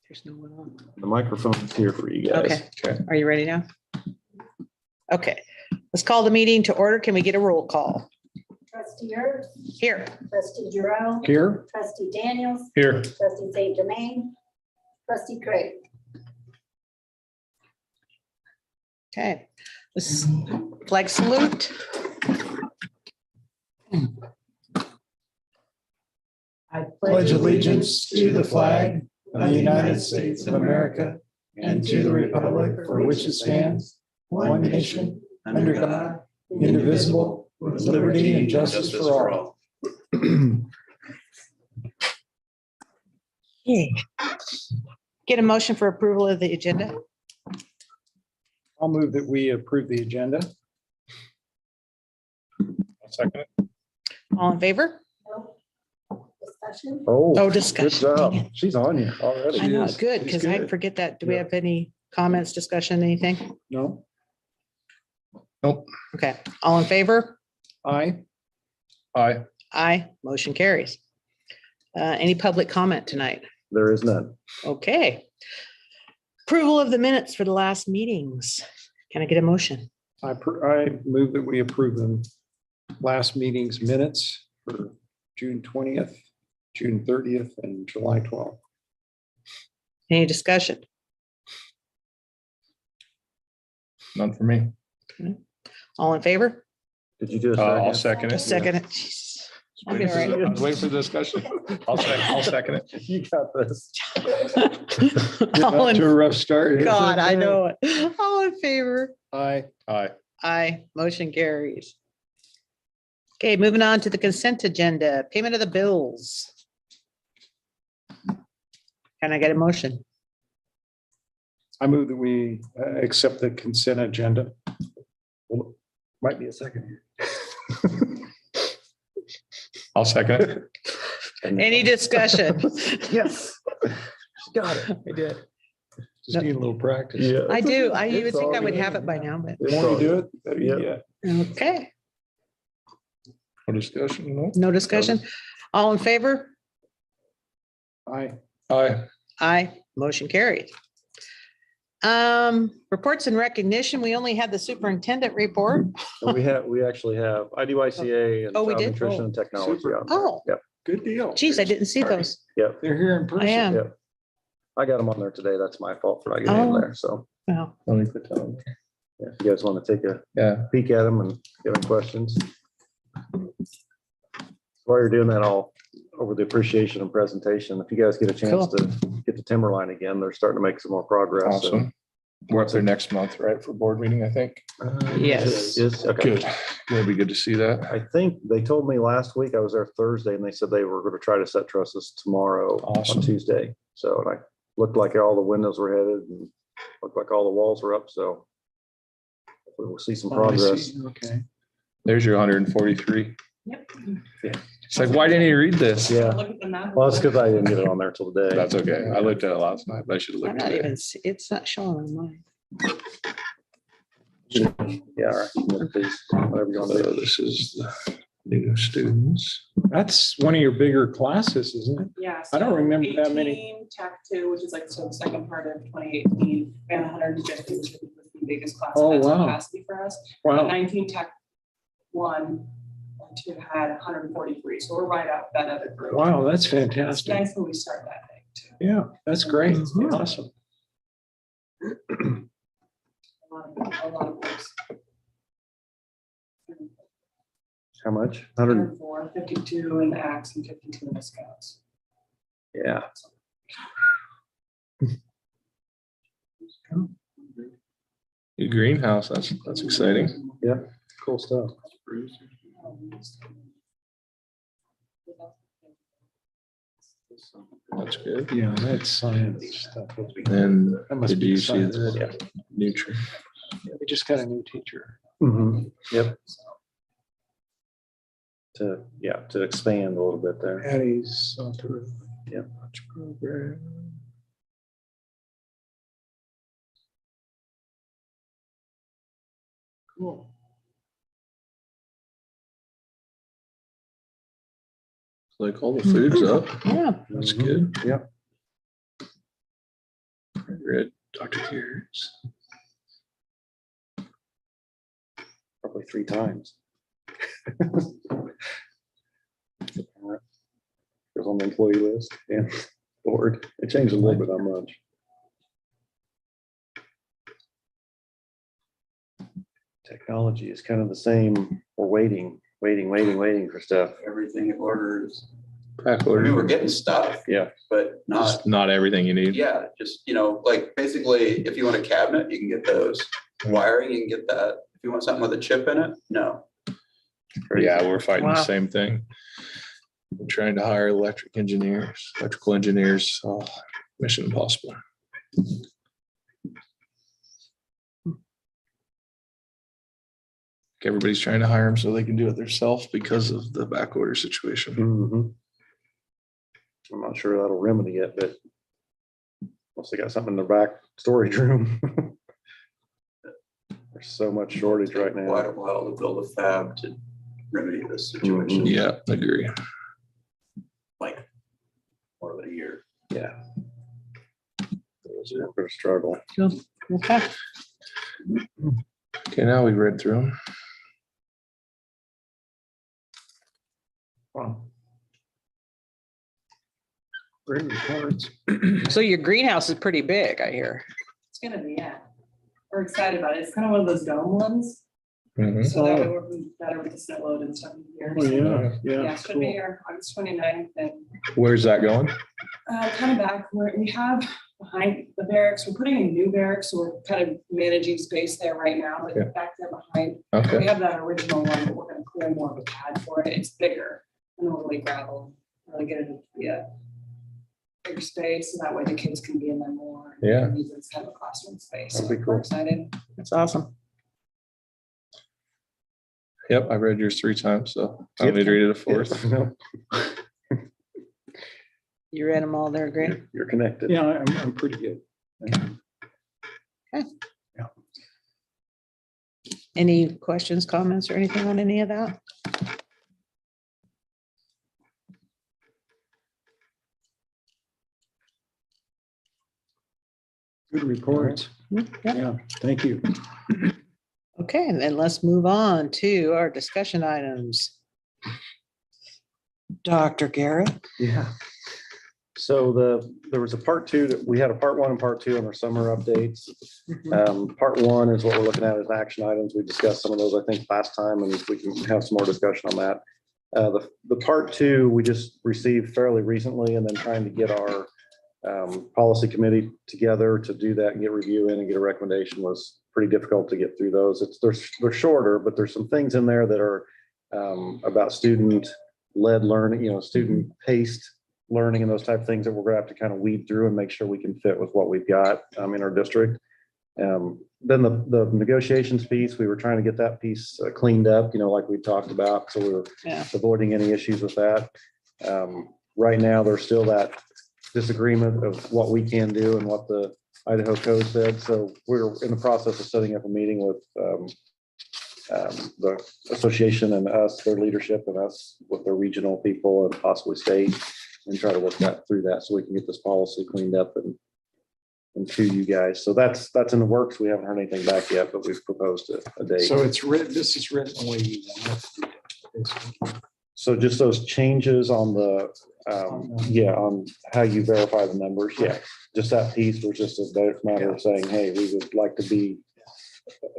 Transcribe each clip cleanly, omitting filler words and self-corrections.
There's no one on. The microphone's here for you guys. Okay. Are you ready now? Okay, let's call the meeting to order. Can we get a roll call? Trustee Erb, Here. trustee Giroux, Here. trustee Daniels, Here. trustee St. Germain, trustee Craig. Okay, this flag salute. I Pledge allegiance to the flag of the United States of America and to the republic for which it stands, one nation, under God, indivisible, with liberty and justice for all. Okay. Get a motion for approval of the agenda. I'll move that we approve the agenda. I'll second it. All in favor? Discussion. Oh, Good discussion. job. Dang it. She's on you already. I know, She is. good, She's because I good. forget that. Do we Yeah. have any comments, discussion, anything? No? Okay, all in favor? Aye. Aye. Aye, motion carries. Any public comment tonight? There is none. Okay. Approval of the minutes for the last meetings. Can I get a motion? I move that we approve the last meeting's minutes for June 20th, June 30th, and July 12th. Any discussion? None for me. All in favor? Did you do a I'll second? second A it. second. it. Jesus. I'll be all I right. was waiting for the discussion. I'll second it. You got this. Getting All off in- to a rough start. God, I know it. All in favor? Aye. Aye. Aye, motion carries. Okay, moving on to the consent agenda, payment of the bills. Can I get a motion? I move that we accept the consent agenda. Well, might be a second. I'll second it. Any discussion? Yes. She got it. I did. Just need a little practice. Yeah. I do. I It's would think I all would good. have it by now, but The more you do it, the better you Yeah. get. okay, No discussion. No. no discussion. All in favor? Aye. Aye. Aye, motion carried. Reports and recognition. We only had the superintendent report. And we actually have IDYCA and Oh, we Child did? Nutrition and Technology. Super. on there. Oh, Yep. Good deal. geez, I didn't see those. Yep. They're here in person. I am. Yep. I got them on there today. That's my fault for not getting them Oh. there. So Well, Let me put that on. yeah, if you guys want to take a Yeah. peek at them and give them questions. While you're doing that, all over the appreciation and presentation, if you guys get a chance Cool. to get the timberline again, they're starting to make some more progress. So, Awesome. We're up there next month, right, for board meeting, I think. Yes. Yes, okay. Good. It'll be good to see that. I think they told me last week, I was there Thursday, and they said they were going to try to set trusses tomorrow Awesome. on Tuesday. So, and I looked like all the windows were headed and looked like all the walls were up, so we'll see some Oh, I progress. see. Okay. There's your 143. Yep. It's like, why didn't you read this? Yeah, Look at the map. well, that's because I didn't get it on there till today. That's okay. I looked at it last night, but I should have I'm looked not at it. even, it's not showing on mine. Yeah, all right. Yeah, please, whatever you want to So do. this is the new students. That's one of your bigger classes, isn't it? Yeah. I don't so remember that 18 Tech 2, which is like so the second part of 2018, and 150, which was the biggest class. Oh, That's wow. capacity for us. Wow. 19 Tech 1 and 2 had 143, so we're right up that other group. Wow, that's It's fantastic. nice when we start that thing too. Yeah, that's great. Mhm. Awesome. A lot of books. How much? 100? 104, 52 in the Acts and 52 in the Scouts. Yeah. New greenhouse. That's exciting. Yeah, cool stuff. That's good. Yeah, that's science stuff. And That must did be you see science. the nutrient? We just got a new teacher. Mhm. Yep. To expand a little bit there. Addie's Salter. Yeah. Program. Cool. Like all the food's up. Yeah, That's Mhm. good. Yep. Read Dr. Gears. Probably 3 times. It was on the employee list and board. It changed a little bit, not much. Technology is kind of the same. We're waiting for stuff. Everything in order is, Back I mean, we're order. getting stuff, Yeah. but not, Just not everything you need. yeah, just, like basically, if you want a cabinet, you can get those. Wiring, you can get that. If you want something with a chip in it, no. Yeah, we're fighting the Wow. same thing. We're trying to hire electrical engineers, oh, mission impossible. Everybody's trying to hire them so they can do it themselves because of the back order situation. Mhm. I'm not sure that'll remedy it, but once they got something in their back storage room. There's so much shortage right Quite a now. while to build a fab to remedy this situation, Yeah, agree. like more than a year. Yeah. We're gonna struggle. Okay. Okay, now we read through them. Wow. Great reports. So your greenhouse is pretty big, I hear. It's gonna be, yeah. We're excited about it. It's kind of one of those dome ones. Mhm. So that way we're better with the snow load and stuff in here. Oh, yeah, Yeah, yeah. it's gonna be here August 29th and Where's that going? kind of back where we have behind the barracks. We're putting in new barracks, so we're kind of managing space there right now, Okay. but back there behind, Okay. we have that original one, but we're gonna clear more of a pad for it. It's bigger and really gravel, really get it to be a bigger space, so that way the kids can be in there more. Yeah. And use it as kind of a classroom space. That'd So be we're cool. excited. That's awesome. Yep, I read yours 3 times, so I don't need to read it a 4th. No, You read them all there, Greg? You're connected. Yeah, I'm pretty good. Any questions, comments, or anything on any of that? Good reports. Yeah. Yeah, thank you. Okay, and then let's move on to our discussion items. Dr. Garrett. Yeah. So there was a part 2 that we had a part 1 and part 2 on our summer updates. Part 1 is what we're looking at as action items. We discussed some of those, I think, last time, and we can have some more discussion on that. The part 2, we just received fairly recently, and then trying to get our policy committee together to do that and get review in and get a recommendation was pretty difficult to get through those. They're shorter, but there's some things in there that are about student-led learning, student-paced learning and those type of things that we're gonna have to kind of weed through and make sure we can fit with what we've got in our district. Then the negotiations piece, we were trying to get that piece cleaned up, like we talked about. So we were Yeah. avoiding any issues with that. Right now, there's still that disagreement of what we can do and what the Idaho code said. So we're in the process of setting up a meeting with the association and us, their leadership, and us with their regional people and possibly state, and try to work through that so we can get this policy cleaned up and to you guys. So that's in the works. We haven't heard anything back yet, but we've proposed a date. So it's written, this is written the way you want it. So just those changes on the, on how you verify the numbers. Yeah, just that piece was just a matter of saying, hey, we would like to be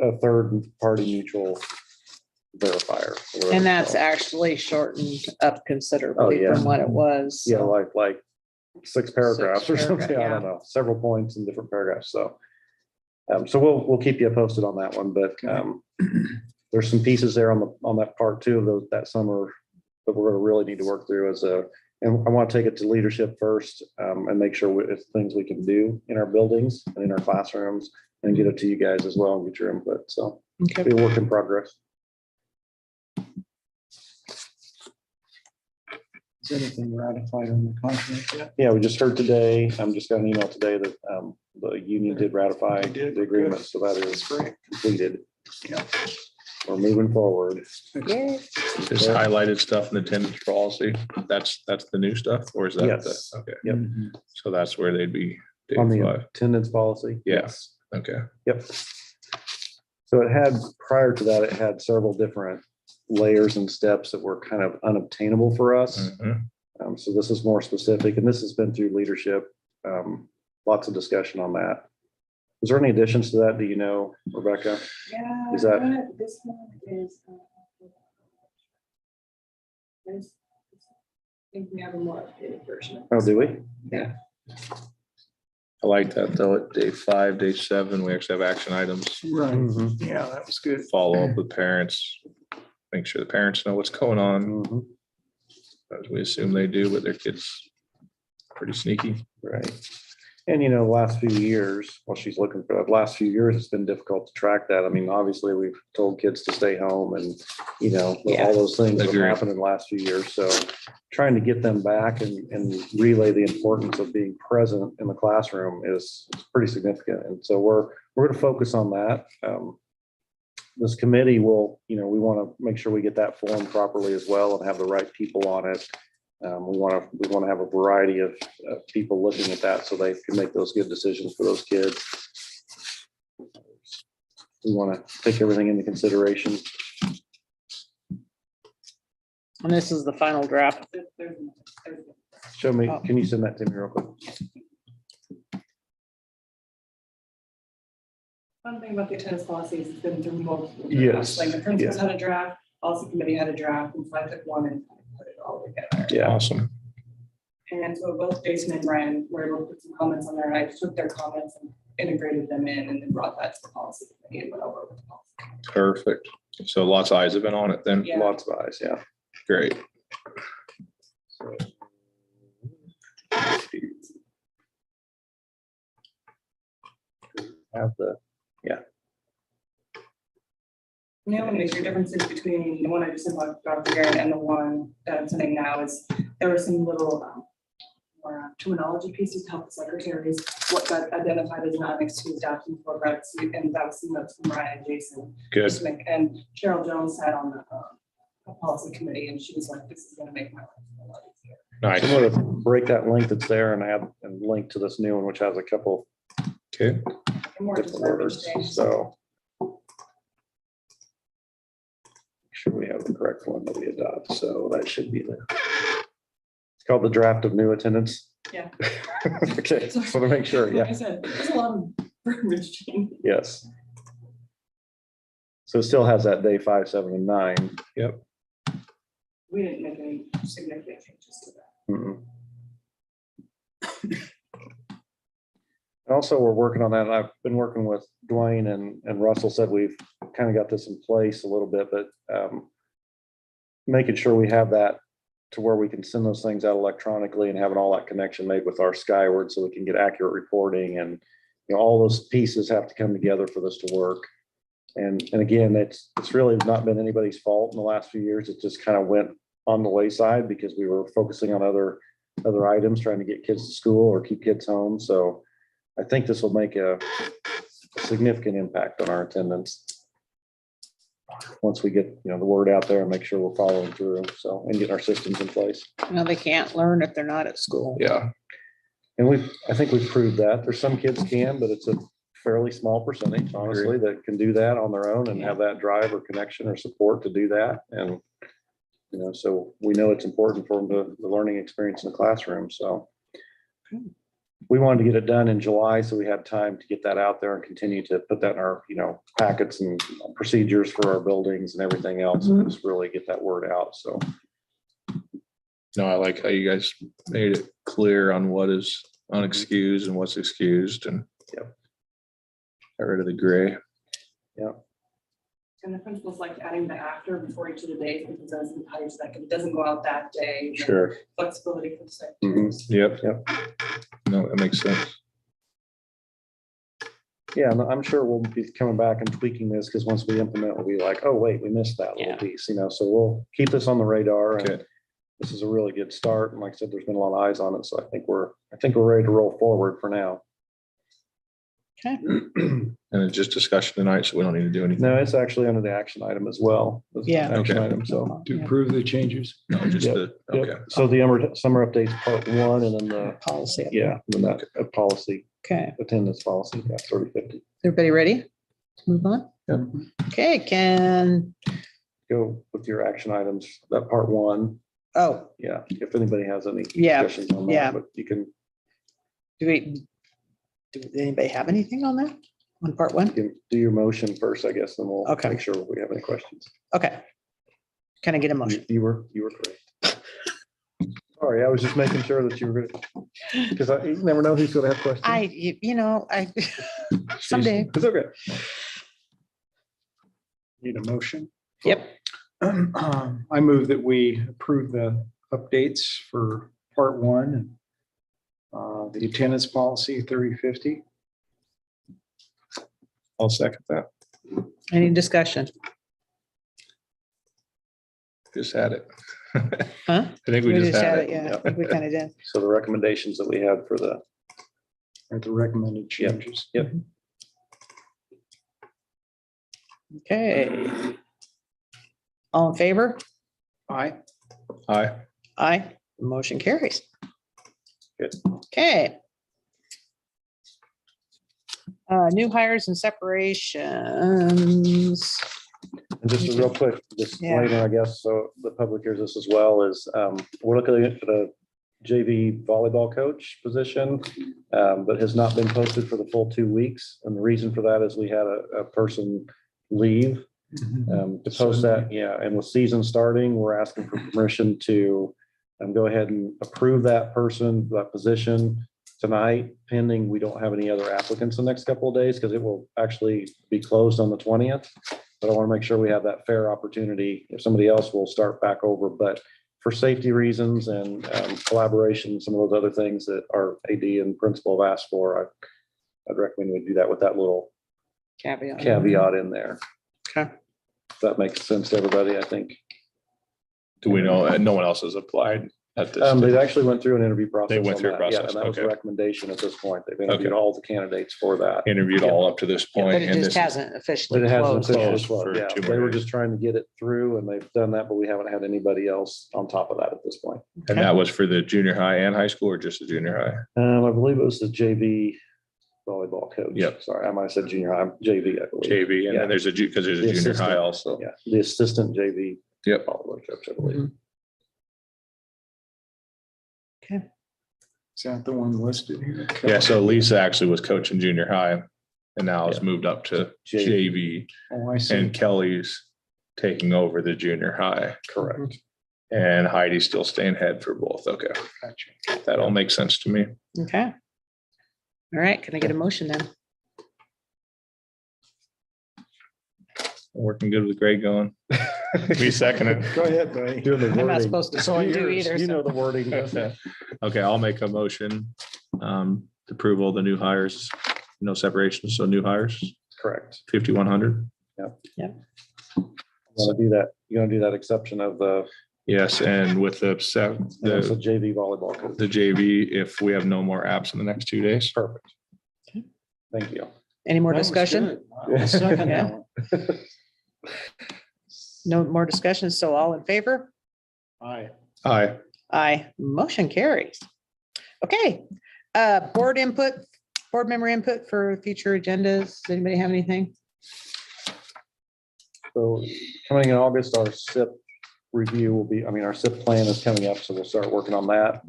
a third party mutual verifier. or whatever. And that's So, actually shortened up considerably yeah. from what it was. yeah, like 6 paragraphs or paragraph, something. I don't know, several points in different paragraphs. So, so we'll keep you posted on that one, but there's some pieces there on that part 2 of that summer that we're going to really need to work through and I want to take it to leadership first and make sure it's things we can do in our buildings and in our classrooms and get it to you guys as well and get your input. So Okay. be a work in progress. Is anything ratified on the contract yet? Yeah, we just heard today, just got an email today that the union did ratify They did? the agreement. So that is completed. We're moving forward. Yay. This highlighted stuff in the attendance policy, that's the new stuff, or is that? Yes. Okay, Yep. Mhm. so that's where they'd be Day On the 5. attendance policy? Yeah. Yes. Okay. Yep. So it had, prior to that, it had several different layers and steps that were kind of unobtainable for us. Mhm. So this is more specific, and this has been through leadership. Lots of discussion on that. Is there any additions to that? Do you know, Rebecca? Yeah. Is that- This one is. I think we have a more updated version. Oh, do we? Yeah. I like that though. At day 5, day 7, we actually have action items. Right. Mhm. Yeah, that was good. Follow up with parents. Make sure the parents know what's going on, Mhm. as we assume they do, but their kids pretty sneaky. Right. And the last few years, while she's looking for that, last few years, it's been difficult to track that. I mean, obviously, we've told kids to stay home and, Yeah. all those things that have Agree. happened in the last few years. So trying to get them back and relay the importance of being present in the classroom is pretty significant. And so we're going to focus on that. This committee will, we want to make sure we get that formed properly as well and have the right people on it. We want to have a variety of people looking at that so they can make those good decisions for those kids. We want to take everything into consideration. And this is the final draft. There's- Show me, Oh. can you send that to me real quick? One thing about the attendance policies, it's been through multiple. Yes, drafts. Like the principals yeah. had a draft, policy committee had a draft, and so I took one and put it all together. Yeah. Awesome. And so both Jason and Brian were able to put some comments on there. I took their comments and integrated them in and then brought that to the policy committee and went over with the policy. Perfect. So lots of eyes have been on it then. Yeah. Lots of eyes, yeah. Great. Have the, The only major differences between the one I just sent about Dr. Garrett and the one that I'm sending now is there were some little more terminology pieces to help the secretaries, what got identified as an unexcused adoption for reps, and that was some notes from Ryan and Jason. Good. Just make- And Cheryl Jones sat on the policy committee and she was like, this is gonna make my life a lot easier. Nice. I'm going to break that link that's there and add and link to this new one, which has a couple Okay. And more just different verbiage words, change. so. Make sure we have the correct one that we adopt, so that should be it's called the draft of new attendance. Yeah. Okay, just want to make sure, Like yeah, I said, there's a lot of verbiage change. yes. So it still has that day 5, 7, and 9. We didn't make any significant changes to that. Mhm. And also, we're working on that. and I've been working with Dwayne and Russell said we've kind of got this in place a little bit, but making sure we have that to where we can send those things out electronically and having all that connection made with our Skyward so we can get accurate reporting and, all those pieces have to come together for this to work. And again, it's really not been anybody's fault in the last few years. It just kind of went on the wayside because we were focusing on other items, trying to get kids to school or keep kids home. So I think this will make a significant impact on our attendance. Once we get, the word out there and make sure we're following through, so, and get our systems in place. They can't learn if they're not at school. Yeah. And I think we've proved that. There's some kids can, but it's a fairly small percentage, honestly, that can do that on their own and have that drive or connection or support to do that. And, so we know it's important for them to the learning experience in the classroom, so. We wanted to get it done in July, so we had time to get that out there and continue to put that in our, packets and procedures for our buildings and everything else, and just really get that word out, so. No, I like how you guys made it clear on what is unexcused and what's excused and Yep. got rid of the gray. And the principals like adding the after before each of the days because it doesn't tie to that, 'cause it doesn't go out that day. Sure. Flexibility for the Mhm. secretaries. Yep. Yep. No, that makes sense. Yeah, and I'm sure we'll be coming back and tweaking this, because once we implement, we'll be like, oh, wait, we missed that little Yeah. piece, so we'll keep this on the radar. And Okay. this is a really good start, and like I said, there's been a lot of eyes on it, so I think we're ready to roll forward for now. Okay, And it's just discussion tonight, so we don't need to do anything. No, it's actually under the action item as well. It's an Yeah. Action Okay. item, so. To Yeah. approve the changes. No, just Yep, the, yep. okay. So the summer updates, part one, and then the, policy. yeah, and then that policy, Okay, attendance policy, yeah, 3050. everybody ready? to Move on? Yep. Okay, can, Go with your action items, that part one, oh, yeah, if anybody has any Yeah, discussions on yeah. that, but you can, do anybody have anything on that? On part one? you can do your motion first, I guess, then we'll Okay. make sure we have any questions. Okay. Can I get a motion? You were correct. Sorry, I was just making sure that you were good, because you never know who's gonna have questions. I someday, It's okay. Need a motion. yep, I move that we approve the updates for part one. The attendance policy 3050. I'll second that. any discussion? Just had it. Huh? I think we just had it. Yeah, I think we kind of did. So the recommendations that we had for the, Are the recommended Yep. changes. yep, Okay. All in favor? Aye. Aye. Aye, motion carries. Good. Okay. New hires and separations. and just real quick, just Yeah. later, I guess, so the public hears this as well, is we're looking at the JV volleyball coach position, but has not been posted for the full 2 weeks. And the reason for that is we had a person leave to post that, yeah, and with season starting, we're asking for permission to go ahead and approve that person, that position tonight, pending we don't have any other applicants the next couple of days, because it will actually be closed on the 20th. But I want to make sure we have that fair opportunity. If somebody else will start back over, but for safety reasons and collaboration, some of those other things that our AD and principal have asked for, I'd recommend we do that with that little Caveat. caveat in there. Okay. If that makes sense to everybody, I think. Do we know, no one else has applied at this? They actually went through an interview process. They went on through a that, yeah, process, And that was a okay. recommendation at this point. They've interviewed Okay. all the candidates for that. Interviewed all up to this point. But it and just this- hasn't officially But it hasn't closed. officially Closed closed. for Yeah, 2 they more were days. just trying to get it through and they've done that, but we haven't had anybody else on top of that at this point. And that was for the junior high and high school, or just the junior high? I believe it was the JV volleyball coach. Yep. Sorry, I might have said junior high, JV, I believe. JV, and Yeah. then there's because there's a The junior high assistant. also. Yeah, the assistant JV. Yep. volleyball coach, I believe. Okay, Is that the one listed here? Yeah, so Lisa actually was coaching junior high and now has Yeah. moved up to JV. JV, Oh, I see. and Kelly's taking over the junior high, Correct. and Heidi's still staying head for both. Okay, Gotcha. that all makes sense to me. okay. All right, can I get a motion then? Working good with Greg going. We second it. Go ahead, buddy. Doing the I'm not wording. supposed to It's all do yours. either. You so- know the wording. Okay, I'll make a motion to approve all the new hires, no separations, so new hires, Correct. 5,100. Want to do that, you're gonna do that exception of the, Yes, and with the it's a JV volleyball coach. the JV, if we have no more apps in the next 2 days. Perfect. Okay. Thank you. Any more That was discussion? good. I'll second Yeah. that one. No more discussion, so all in favor? Aye. Aye. Aye, motion carries. Okay, board input, board member input for future agendas. Does anybody have anything? So coming in August, our SIP review will be, our SIP plan is coming up, so we'll start working on that.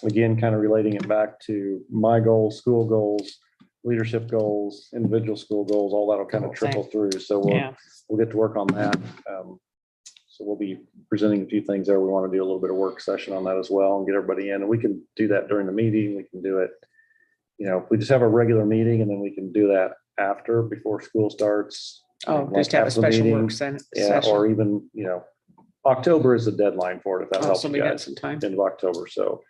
Again, kind of relating it back to my goals, school goals, leadership goals, individual school goals, all that'll kind of Whole thing. trickle through. So we'll get to work on that. So we'll be presenting a few things there. We want to do a little bit of work session on that as well and get everybody in. And we can do that during the meeting. We can do it, if we just have a regular meeting and then we can do that after, before school starts. Oh, Like just have a after the special meeting. work session. Yeah, or even, October is the deadline for it, if that Oh, helps so you we got guys, some time. end of October. So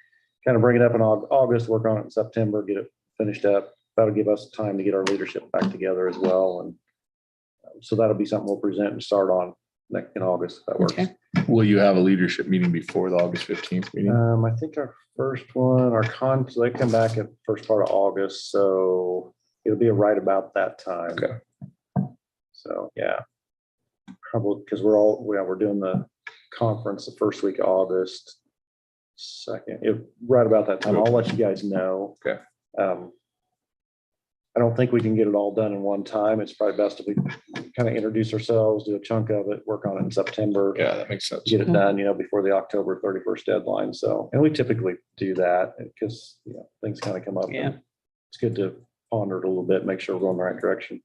kind of bring it up in August, work on it in September, get it finished up. That'll give us time to get our leadership back together as well. And so that'll be something we'll present and start on in August, if that works. Okay. Will you have a leadership meeting before the August 15th meeting? I think our first one, so they come back at first part of August, so It'll be right about that time. Okay. So, yeah. Probably, because we're doing the conference the first week of August. Right about that time. I'll let you guys know. Okay. I don't think we can get it all done in one time. It's probably best if we kind of introduce ourselves, do a chunk of it, work on it in September. Yeah, that makes sense. Get it done, before the October 31st deadline. So, and we typically do that because, things kind of come up. Yeah. It's good to ponder it a little bit, make sure we're going the right direction.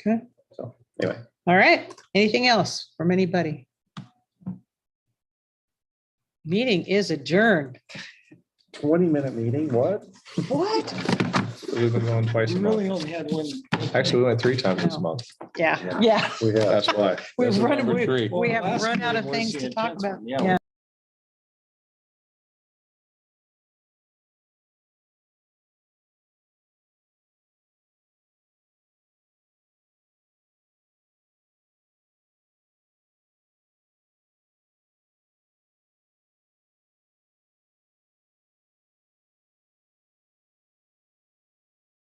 Okay. So, anyway. All right. Anything else from anybody? Meeting is adjourned. 20-minute meeting, what? What? We've been going twice We a really month. only had one. Actually, we went 3 times this month. Yeah, Yeah. yeah. We have. That's why. We've This is run- number 3. We have last run out meeting of was things the to talk intense about. one. Yeah, Yeah.